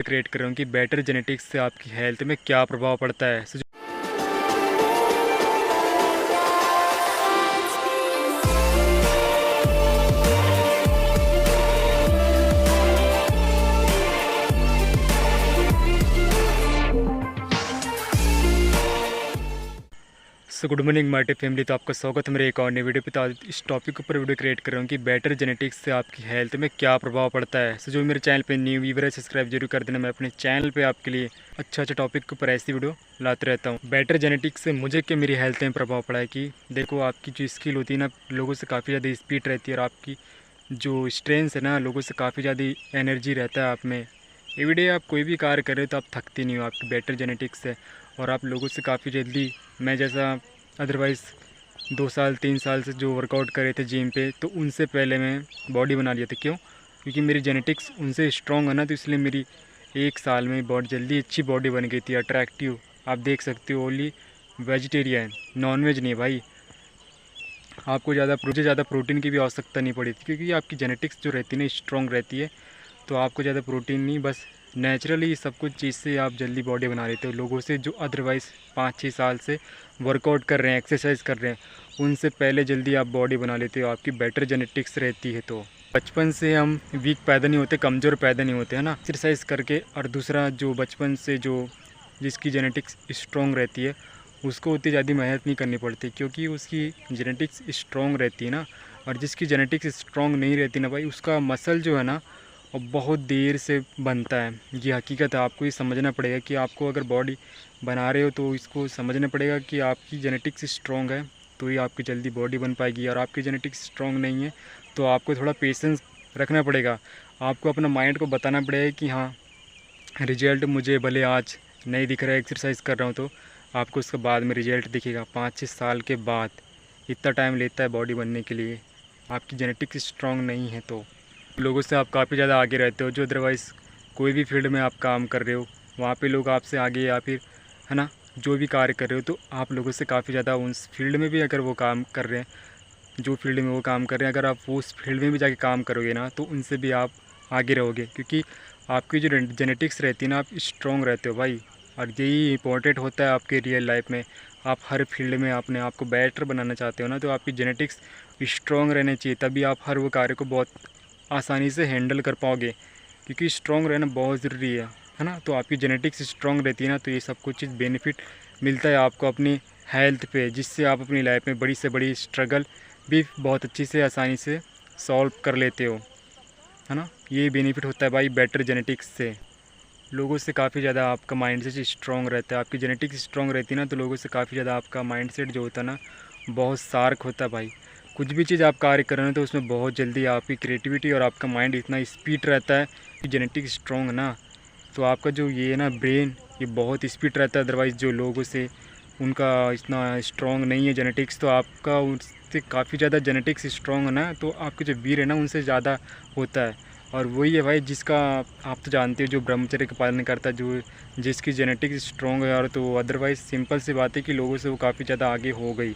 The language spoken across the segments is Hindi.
क्रिएट कर रहा हूँ कि बेटर जेनेटिक्स से आपकी हेल्थ में क्या प्रभाव पड़ता है। Good morning Marty family. तो आपका स्वागत है मेरे एक और नई वीडियो पे। तो आज इस टॉपिक के ऊपर वीडियो क्रिएट कर रहा हूँ कि बेटर जेनेटिक्स से आपकी हेल्थ में क्या प्रभाव पड़ता है। जो मेरे चैनल पे न्यू व्यूअर है, सब्सक्राइब जरूर कर देना। मैं अपने चैनल पे आपके लिए अच्छा टॉपिक के ऊपर ऐसी वीडियो लाते रहता हूँ। बेटर जेनेटिक्स से मुझे क्या मेरी हेल्थ में प्रभाव पड़ा है कि देखो, आपकी जो स्किल होती है ना, लोगों से काफ़ी ज़्यादा स्पीड रहती है, और आपकी जो स्ट्रेंथ है ना, लोगों से काफ़ी ज़्यादा एनर्जी रहता है आप में। एवरीडे आप कोई भी कार्य कर रहे हो तो आप थकती नहीं हो आपकी बेटर जेनेटिक्स है। और आप लोगों से काफ़ी जल्दी, मैं जैसा अदरवाइज़ 2 साल 3 साल से जो वर्कआउट करे थे जिम पे, तो उनसे पहले मैं बॉडी बना लिया था। क्यों? क्योंकि मेरी जेनेटिक्स उनसे स्ट्रॉन्ग है ना, तो इसलिए मेरी 1 साल में बहुत जल्दी अच्छी बॉडी बन गई थी, अट्रैक्टिव। आप देख सकते हो, ओनली वेजिटेरियन, नॉन वेज नहीं भाई। आपको ज़्यादा प्रोटीन की भी आवश्यकता नहीं पड़ी थी, क्योंकि आपकी जेनेटिक्स जो रहती है ना, स्ट्रॉन्ग रहती है। तो आपको ज़्यादा प्रोटीन नहीं, बस नेचुरली सब कुछ चीज़ से आप जल्दी बॉडी बना लेते हो। लोगों से जो अदरवाइज़ 5-6 साल से वर्कआउट कर रहे हैं, एक्सरसाइज कर रहे हैं, उनसे पहले जल्दी आप बॉडी बना लेते हो। आपकी बेटर जेनेटिक्स रहती है। तो बचपन से हम वीक पैदा नहीं होते, कमज़ोर पैदा नहीं होते, है ना, एक्सरसाइज करके। और दूसरा, जो बचपन से जो जिसकी जेनेटिक्स स्ट्रॉन्ग रहती है, उसको उतनी ज़्यादा मेहनत नहीं करनी पड़ती, क्योंकि उसकी जेनेटिक्स स्ट्रॉन्ग रहती है ना। और जिसकी जेनेटिक्स स्ट्रॉन्ग नहीं रहती ना भाई, उसका मसल जो है ना, और बहुत देर से बनता है। ये हकीकत है। आपको ये समझना पड़ेगा कि आपको अगर बॉडी बना रहे हो तो इसको समझना पड़ेगा कि आपकी जेनेटिक्स स्ट्रॉन्ग है, तो ही आपकी जल्दी बॉडी बन पाएगी। और आपकी जेनेटिक्स स्ट्रॉन्ग नहीं है तो आपको थोड़ा पेशेंस रखना पड़ेगा। आपको अपना माइंड को बताना पड़ेगा कि हाँ, रिजल्ट मुझे भले आज नहीं दिख रहा है, एक्सरसाइज कर रहा हूँ, तो आपको उसके बाद में रिजल्ट दिखेगा 5-6 साल के बाद। इतना टाइम लेता है बॉडी बनने के लिए। आपकी जेनेटिक्स स्ट्रॉन्ग नहीं है तो लोगों से आप काफ़ी ज़्यादा आगे रहते हो। जो अदरवाइज़ कोई भी फील्ड में आप काम कर रहे हो, वहाँ पे लोग आपसे आगे, या फिर है ना, जो भी कार्य कर रहे हो, तो आप लोगों से काफ़ी ज़्यादा उस फील्ड में भी अगर वो काम कर रहे हैं, जो फील्ड में वो काम कर रहे हैं, अगर आप वो उस फील्ड में भी जाके काम करोगे ना, तो उनसे भी आप आगे रहोगे, क्योंकि आपकी जो जेनेटिक्स रहती है ना, आप स्ट्रॉन्ग रहते हो भाई। और यही इंपॉर्टेंट होता है आपके रियल लाइफ में। आप हर फील्ड में अपने आप को बेटर बनाना चाहते हो ना, तो आपकी जेनेटिक्स स्ट्रॉन्ग रहनी चाहिए, तभी आप हर वो कार्य को बहुत आसानी से हैंडल कर पाओगे। क्योंकि स्ट्रॉन्ग रहना बहुत ज़रूरी है ना। तो आपकी जेनेटिक्स स्ट्रॉन्ग रहती है ना, तो ये सब कुछ चीज़ बेनिफिट मिलता है आपको अपनी हेल्थ पे, जिससे आप अपनी लाइफ में बड़ी से बड़ी स्ट्रगल भी बहुत अच्छी से आसानी से सॉल्व कर लेते हो, है ना। ये बेनिफिट होता है भाई बेटर जेनेटिक्स से। लोगों से काफ़ी ज़्यादा आपका माइंडसेट स्ट्रॉन्ग रहता है। आपकी जेनेटिक्स स्ट्रॉन्ग रहती है ना, तो लोगों से काफ़ी ज़्यादा आपका माइंडसेट जो होता है ना, बहुत शार्प होता है भाई। कुछ भी चीज़ आप कार्य कर रहे हो तो उसमें बहुत जल्दी आपकी क्रिएटिविटी और आपका माइंड इतना स्पीड रहता है कि जेनेटिक्स स्ट्रॉन्ग है ना, तो आपका जो ये है ना ब्रेन, ये बहुत स्पीड रहता है। अदरवाइज़ जो लोगों से उनका इतना स्ट्रॉन्ग नहीं है जेनेटिक्स, तो आपका उससे काफ़ी ज़्यादा जेनेटिक्स स्ट्रॉन्ग है ना, तो आपके जो वीर है ना, उनसे ज़्यादा होता है। और वही है भाई जिसका, आप तो जानते हो, जो ब्रह्मचर्य का पालन करता है, जो जिसकी जेनेटिक्स स्ट्रॉन्ग है। और तो अदरवाइज़ सिंपल सी बात है कि लोगों से वो काफ़ी ज़्यादा आगे हो गई,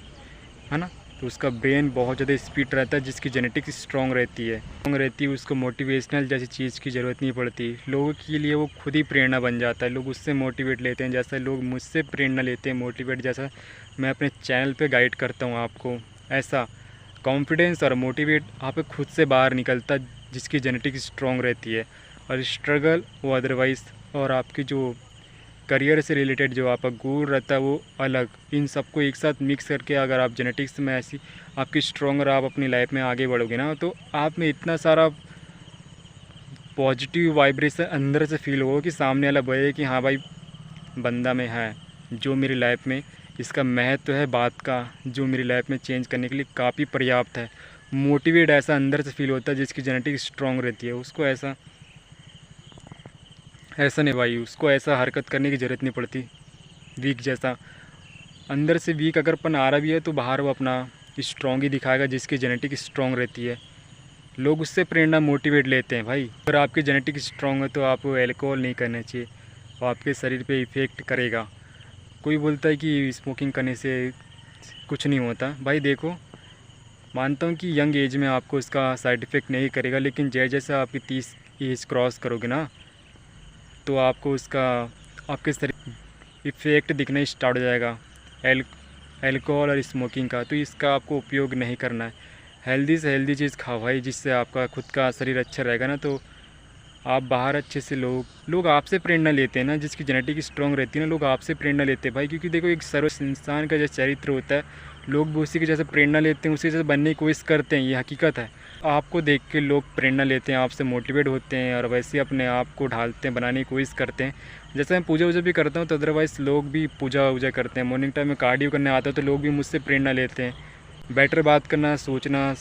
है ना। तो उसका ब्रेन बहुत ज़्यादा स्पीड रहता है, जिसकी जेनेटिक्स स्ट्रॉन्ग रहती है, उसको मोटिवेशनल जैसी चीज़ की ज़रूरत नहीं पड़ती। लोगों के लिए वो खुद ही प्रेरणा बन जाता है। लोग उससे मोटिवेट लेते हैं, जैसा लोग मुझसे प्रेरणा लेते हैं, मोटिवेट जैसा मैं अपने चैनल पे गाइड करता हूँ आपको। ऐसा कॉन्फिडेंस और मोटिवेट आप खुद से बाहर निकलता, जिसकी जेनेटिक्स स्ट्रॉन्ग रहती है। और स्ट्रगल वो अदरवाइज़, और आपकी जो करियर से रिलेटेड जो आपका गोल रहता है वो अलग। इन सबको एक साथ मिक्स करके अगर आप जेनेटिक्स में ऐसी आपकी स्ट्रॉन्ग, और आप अपनी लाइफ में आगे बढ़ोगे ना, तो आप में इतना सारा पॉजिटिव वाइब्रेशन अंदर से फील होगा कि सामने वाला बोले कि हाँ भाई, बंदा में है जो मेरी लाइफ में इसका महत्व है, बात का जो मेरी लाइफ में चेंज करने के लिए काफ़ी पर्याप्त है। मोटिवेट ऐसा अंदर से फील होता है जिसकी जेनेटिक्स स्ट्रॉन्ग रहती है। उसको ऐसा ऐसा नहीं भाई, उसको ऐसा हरकत करने की ज़रूरत नहीं पड़ती वीक जैसा। अंदर से वीक अगरपन आ रहा भी है तो बाहर वो अपना स्ट्रॉन्ग ही दिखाएगा, जिसकी जेनेटिक स्ट्रॉन्ग रहती है। लोग उससे प्रेरणा मोटिवेट लेते हैं भाई। अगर आपकी जेनेटिक स्ट्रॉन्ग है तो आपको एल्कोहल नहीं करना चाहिए, वो आपके शरीर पे इफ़ेक्ट करेगा। कोई बोलता है कि स्मोकिंग करने से कुछ नहीं होता, भाई देखो, मानता हूँ कि यंग एज में आपको इसका साइड इफ़ेक्ट नहीं करेगा, लेकिन जैसे जैसे आपकी 30 एज क्रॉस करोगे ना, तो आपको उसका आपके शरीर इफ़ेक्ट दिखना स्टार्ट हो जाएगा अल्कोहल और स्मोकिंग का। तो इसका आपको उपयोग नहीं करना है। हेल्दी से हेल्दी चीज़ खाओ भाई, जिससे आपका खुद का शरीर अच्छा रहेगा ना। तो आप बाहर अच्छे से लोग आपसे प्रेरणा लेते हैं ना, जिसकी जेनेटिक स्ट्रॉन्ग रहती है ना, लोग आपसे प्रेरणा लेते हैं भाई। क्योंकि देखो एक सर्व इंसान का जो चरित्र होता है, लोग भी उसी के जैसे प्रेरणा लेते हैं, उसी जैसे बनने की कोशिश करते हैं, ये हकीकत है। आपको देख के लोग प्रेरणा लेते हैं, आपसे मोटिवेट होते हैं और वैसे अपने आप को ढालते हैं, बनाने की कोशिश करते हैं। जैसे मैं पूजा वूजा भी करता हूँ तो अदरवाइज़ लोग भी पूजा वूजा करते हैं। मॉर्निंग टाइम में कार्डियो करने आता है तो लोग भी मुझसे प्रेरणा लेते हैं। बेटर बात करना, सोचना,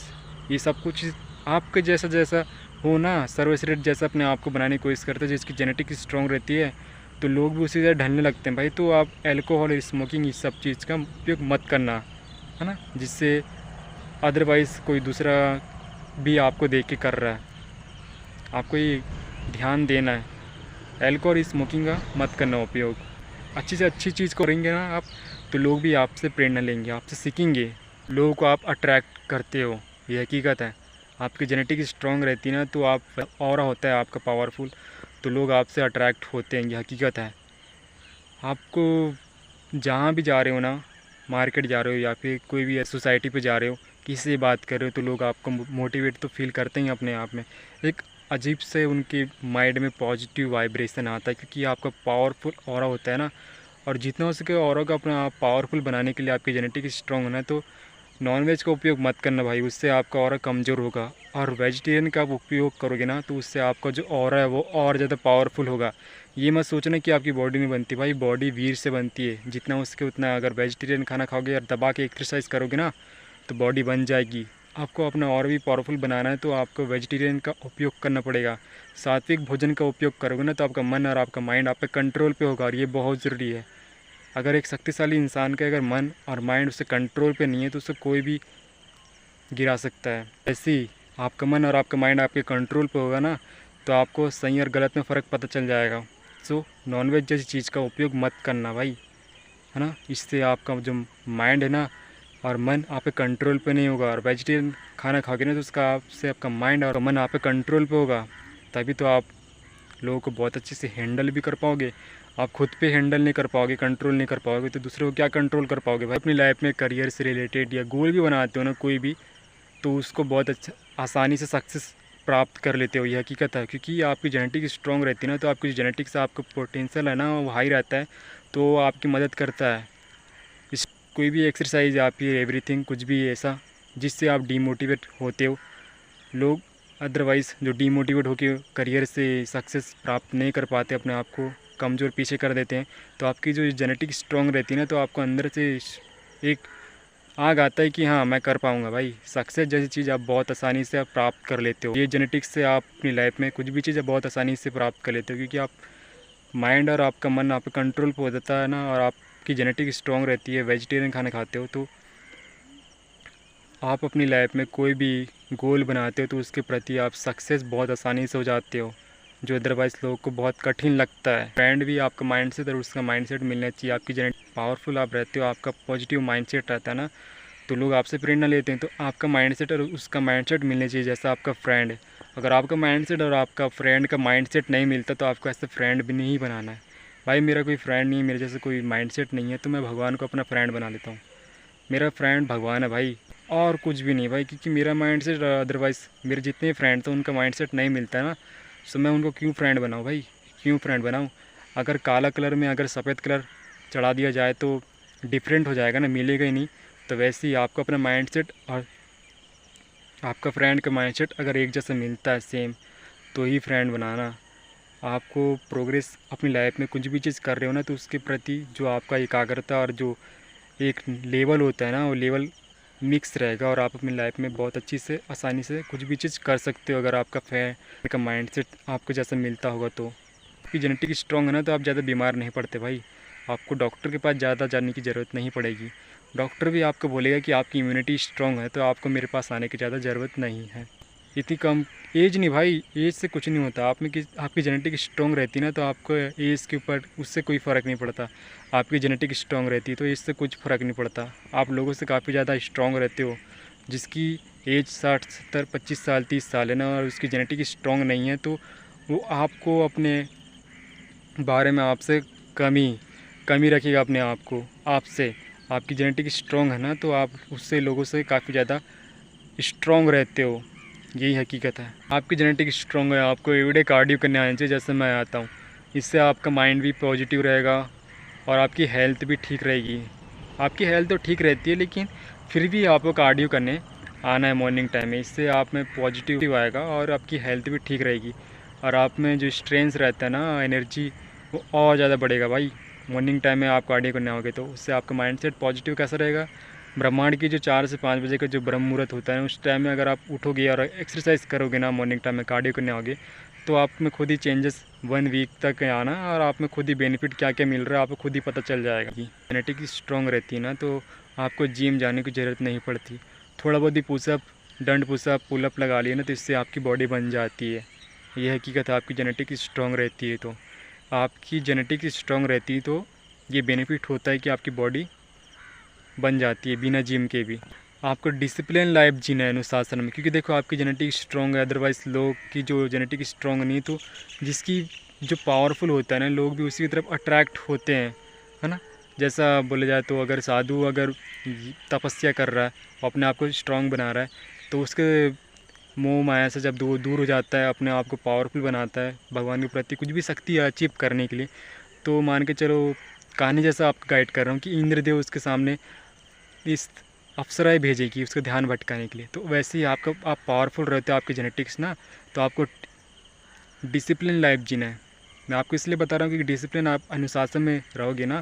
ये सब कुछ आपके जैसा जैसा हो ना, सर्वश्रेष्ठ जैसा अपने आप को बनाने की कोशिश करते हैं, जिसकी जेनेटिक स्ट्रॉन्ग रहती है, तो लोग भी उसी तरह ढलने लगते हैं भाई। तो आप अल्कोहल और स्मोकिंग इस सब चीज़ का उपयोग मत करना, है ना, जिससे अदरवाइज़ कोई दूसरा भी आपको देख के कर रहा है। आपको ये ध्यान देना है, अल्कोहल और स्मोकिंग का मत करना उपयोग। अच्छी से अच्छी चीज़ करेंगे ना आप, तो लोग भी आपसे प्रेरणा लेंगे, आपसे सीखेंगे। लोगों को आप अट्रैक्ट करते हो, ये हकीकत है। आपकी जेनेटिक स्ट्रॉन्ग रहती है ना, तो आप ऑरा होता है आपका पावरफुल, तो लोग आपसे अट्रैक्ट होते हैं, ये हकीकत है। आपको जहाँ भी जा रहे हो ना, मार्केट जा रहे हो या फिर कोई भी सोसाइटी पे जा रहे हो, किसी से बात कर रहे हो, तो लोग आपको मोटिवेट तो फील करते हैं अपने आप में। एक अजीब से उनके माइंड में पॉजिटिव वाइब्रेशन आता है, क्योंकि आपका पावरफुल ऑरा होता है ना। और जितना हो सके ऑरा को अपना आप पावरफुल बनाने के लिए आपकी जेनेटिक स्ट्रॉन्ग होना है, तो नॉनवेज का उपयोग मत करना भाई, उससे आपका ऑरा कमज़ोर होगा। और वेजिटेरियन का आप उपयोग करोगे ना, तो उससे आपका जो ऑरा है वो और ज़्यादा पावरफुल होगा। ये मत सोचना कि आपकी बॉडी नहीं बनती भाई, बॉडी वीर से बनती है। जितना हो सके उतना अगर वेजिटेरियन खाना खाओगे और दबा के एक्सरसाइज करोगे ना, तो बॉडी बन जाएगी। आपको अपना और भी पावरफुल बनाना है, तो आपको वेजिटेरियन का उपयोग करना पड़ेगा। सात्विक भोजन का उपयोग करोगे ना, तो आपका मन और आपका माइंड आप पे कंट्रोल पे होगा, और ये बहुत ज़रूरी है। अगर एक शक्तिशाली इंसान का अगर मन और माइंड उससे कंट्रोल पे नहीं है, तो उससे कोई भी गिरा सकता है। ऐसे ही आपका मन और आपका माइंड आपके कंट्रोल पे होगा ना, तो आपको सही और गलत में फ़र्क पता चल जाएगा। सो नॉनवेज जैसी चीज़ का उपयोग मत करना भाई, है ना। इससे आपका जो माइंड है ना और मन आप पे कंट्रोल पे नहीं होगा। और वेजिटेरियन खाना खाओगे ना, तो उसका आपसे आपका माइंड और मन आप पे कंट्रोल पे होगा, तभी तो आप लोगों को बहुत अच्छे से हैंडल भी कर पाओगे। आप खुद पे हैंडल नहीं कर पाओगे, कंट्रोल नहीं कर पाओगे, तो दूसरों को क्या कंट्रोल कर पाओगे भाई। अपनी लाइफ में करियर से रिलेटेड या गोल भी बनाते हो ना कोई भी, तो उसको बहुत अच्छा आसानी से सक्सेस प्राप्त कर लेते हो, ये हकीकत है। क्योंकि आपकी जेनेटिक स्ट्रॉन्ग रहती है ना, तो आपकी जेनेटिक से आपका पोटेंशियल है ना वो हाई रहता है, तो आपकी मदद करता है। इस कोई भी एक्सरसाइज या फिर एवरीथिंग कुछ भी ऐसा जिससे आप डीमोटिवेट होते हो, लोग अदरवाइज़ जो डीमोटिवेट होकर करियर से सक्सेस प्राप्त नहीं कर पाते, अपने आप को कमज़ोर पीछे कर देते हैं, तो आपकी जो जेनेटिक स्ट्रॉन्ग रहती है ना, तो आपको अंदर से एक आग आता है कि हाँ मैं कर पाऊँगा भाई। सक्सेस जैसी चीज़ आप बहुत आसानी से आप प्राप्त कर लेते हो। ये जेनेटिक्स से आप अपनी लाइफ में कुछ भी चीज़ बहुत आसानी से प्राप्त कर लेते हो, क्योंकि आप माइंड और आपका मन आप कंट्रोल पे हो जाता है ना, और आपकी जेनेटिक स्ट्रॉन्ग रहती है, वेजिटेरियन खाना खाते हो, तो आप अपनी लाइफ में कोई भी गोल बनाते हो तो उसके प्रति आप सक्सेस बहुत आसानी से हो जाते हो, जो अदरवाइज़ लोगों को बहुत कठिन लगता है। फ्रेंड भी आपका माइंडसेट और उसका माइंडसेट मिलना चाहिए। आपकी जेनेटिक पावरफुल आप रहते हो, आपका पॉजिटिव माइंडसेट रहता है ना, तो लोग आपसे प्रेरणा लेते हैं। तो आपका माइंडसेट और उसका माइंडसेट मिलना चाहिए, जैसा आपका फ्रेंड है। अगर आपका माइंडसेट और आपका फ्रेंड का माइंडसेट नहीं मिलता, तो आपको ऐसे फ्रेंड भी नहीं बनाना है भाई। मेरा कोई फ्रेंड नहीं है, मेरे जैसे कोई माइंडसेट नहीं है, तो मैं भगवान को अपना फ्रेंड बना लेता हूँ। मेरा फ्रेंड भगवान है भाई, और कुछ भी नहीं भाई। क्योंकि मेरा माइंडसेट अदरवाइज़ मेरे जितने फ्रेंड थे उनका माइंडसेट नहीं मिलता है ना, तो मैं उनको क्यों फ्रेंड बनाऊँ भाई, क्यों फ्रेंड बनाऊँ। अगर काला कलर में अगर सफ़ेद कलर चढ़ा दिया जाए तो डिफरेंट हो जाएगा ना, मिलेगा ही नहीं। तो वैसे ही आपको अपना माइंडसेट और आपका फ्रेंड का माइंडसेट अगर एक जैसा मिलता है सेम, तो ही फ्रेंड बनाना। आपको प्रोग्रेस अपनी लाइफ में कुछ भी चीज़ कर रहे हो ना, तो उसके प्रति जो आपका एकाग्रता और जो एक लेवल होता है ना, वो लेवल मिक्स रहेगा, और आप अपनी लाइफ में बहुत अच्छी से आसानी से कुछ भी चीज़ कर सकते हो, अगर आपका फ्रेंड का माइंडसेट आपको जैसा मिलता होगा। तो आपकी जेनेटिक स्ट्रॉन्ग है ना, तो आप ज़्यादा बीमार नहीं पड़ते भाई। आपको डॉक्टर के पास ज़्यादा जाने की ज़रूरत नहीं पड़ेगी। डॉक्टर भी आपको बोलेगा कि आपकी इम्यूनिटी स्ट्रॉन्ग है, तो आपको मेरे पास आने की ज़्यादा ज़रूरत नहीं है। इतनी कम एज नहीं भाई, एज से कुछ नहीं होता। आप में कि आपकी जेनेटिक स्ट्रॉन्ग रहती है ना, तो आपको एज के ऊपर उससे कोई फ़र्क नहीं पड़ता। आपकी जेनेटिक स्ट्रॉन्ग रहती है तो इससे कुछ फ़र्क नहीं पड़ता। आप लोगों से काफ़ी ज़्यादा स्ट्रॉन्ग रहते हो, जिसकी एज 60 70 25 साल 30 साल है ना, और उसकी जेनेटिक स्ट्रॉन्ग नहीं है, तो वो आपको अपने बारे में आपसे कमी कमी रखिएगा अपने आप को आपसे। आपकी जेनेटिक स्ट्रॉन्ग है ना, तो आप उससे लोगों से काफ़ी ज़्यादा स्ट्रॉन्ग रहते हो, यही हकीकत है। आपकी जेनेटिक स्ट्रॉन्ग है, आपको एवरीडे कार्डियो करने आना चाहिए जैसे मैं आता हूँ। इससे आपका माइंड भी पॉजिटिव रहेगा और आपकी हेल्थ भी ठीक रहेगी। आपकी हेल्थ तो ठीक रहती है, लेकिन फिर भी आपको कार्डियो करने आना है मॉर्निंग टाइम में। इससे आप में पॉजिटिव आएगा और आपकी हेल्थ भी ठीक रहेगी और आप में जो स्ट्रेंथ रहता है ना, एनर्जी, वो और ज़्यादा बढ़ेगा भाई। मॉर्निंग टाइम में आप कार्डियो करने आओगे तो उससे आपका माइंडसेट पॉजिटिव कैसा रहेगा। ब्रह्मांड की जो 4 से 5 बजे का जो ब्रह्म मुहूर्त होता है, उस टाइम में अगर आप उठोगे और एक्सरसाइज करोगे ना, मॉर्निंग टाइम में कार्डियो करने आओगे, तो आप में खुद ही चेंजेस 1 वीक तक आना और आप में खुद ही बेनिफिट क्या क्या मिल रहा है आपको खुद ही पता चल जाएगा। जेनेटिक स्ट्रॉन्ग रहती है ना, तो आपको जिम जाने की ज़रूरत नहीं पड़ती। थोड़ा बहुत ही पुशअप, डंड पुशअप, पुलअप लगा लिए ना, तो इससे आपकी बॉडी बन जाती है। ये हकीकत है, आपकी जेनेटिक स्ट्रॉन्ग रहती है तो आपकी जेनेटिक स्ट्रॉन्ग रहती है तो ये बेनिफिट होता है कि आपकी बॉडी बन जाती है बिना जिम के भी। आपको डिसिप्लिन लाइफ जीना है अनुशासन में, क्योंकि देखो आपकी जेनेटिक स्ट्रॉन्ग है। अदरवाइज़ लोग की जो जेनेटिक स्ट्रॉन्ग नहीं, तो जिसकी जो पावरफुल होता है ना, लोग भी उसी की तरफ अट्रैक्ट होते हैं, है ना। जैसा बोले जाए तो अगर साधु अगर तपस्या कर रहा है, वो अपने आप को स्ट्रॉन्ग बना रहा है, तो उसके मोह माया से जब दूर हो जाता है, अपने आप को पावरफुल बनाता है भगवान के प्रति कुछ भी शक्ति अचीव करने के लिए, तो मान के चलो कहानी जैसा आपको गाइड कर रहा हूँ कि इंद्रदेव उसके सामने इस अप्सराएं भेजेगी उसका ध्यान भटकाने के लिए। तो वैसे ही आप पावरफुल रहते हो, आपके जेनेटिक्स ना, तो आपको डिसिप्लिन लाइफ जीना है। मैं आपको इसलिए बता रहा हूँ कि डिसिप्लिन, आप अनुशासन में रहोगे ना,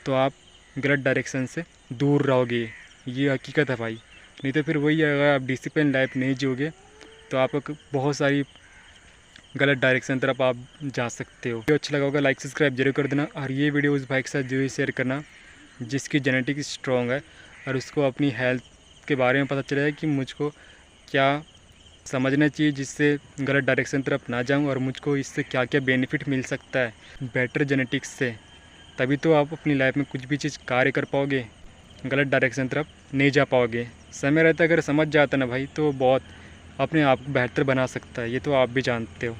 तो आप गलत डायरेक्शन से दूर रहोगे। ये हकीकत है भाई। नहीं तो फिर वही है, अगर आप डिसिप्लिन लाइफ नहीं जियोगे तो आपको बहुत सारी गलत डायरेक्शन तरफ आप जा सकते हो। वीडियो अच्छा लगा होगा लाइक सब्सक्राइब जरूर कर देना, और ये वीडियो उस भाई के साथ जरूर शेयर करना जिसकी जेनेटिक स्ट्रॉन्ग है और उसको अपनी हेल्थ के बारे में पता चलेगा कि मुझको क्या समझना चाहिए जिससे गलत डायरेक्शन तरफ ना जाऊं, और मुझको इससे क्या क्या बेनिफिट मिल सकता है बेटर जेनेटिक्स से। तभी तो आप अपनी लाइफ में कुछ भी चीज़ कार्य कर पाओगे, गलत डायरेक्शन तरफ नहीं जा पाओगे। समय रहता अगर समझ जाता ना भाई, तो बहुत अपने आप को बेहतर बना सकता है। ये तो आप भी जानते हो।